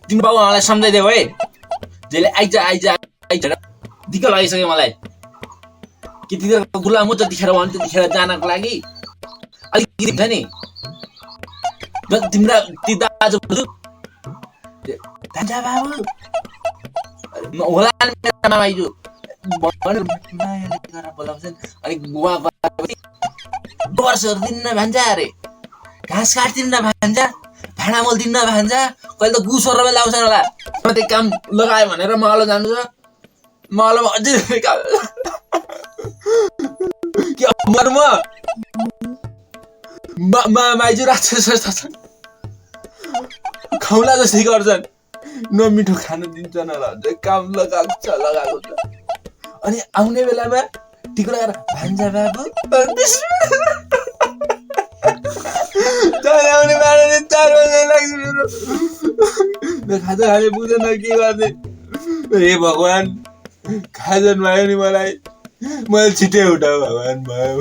तिम्रो बाउ आमालाई सम्झाइदेऊ है जहिले आइज दिक्क लागिसक्यो मलाई कि तिनीहरूको गुलाम हो त्यतिखेर भने त्यतिखेर जानको लागि अलिकति हुन्छ नि तिम्रा ती दाजु भान्जा बाबु होला मामाइजू बोलाउँछन् अनि गुवा वर्षहरू दिन्न भान्जा अरे घाँस काट्दिन्न भान्जा भाँडा मोल्दिन्न भान्जा कहिले त गुसो र लाउँछ होला त्यही काम लगायो भनेर महलो जानु छ महलोमा अझै के मर्म माइजू राक्षस जस्ता छन् खौला जस्तै गर्छन् नमिठो खान दिन्छन् होला काम लगाएको छ अनि आउने बेलामा टिको लगाएर भान्जा बाबु आउने बेला 4 बजे लाग्छ खाजा खाने बुझ्दैन के गर्ने हे भगवान खाजन भयो नि मलाई छिटै उठाऊ भगवान भयो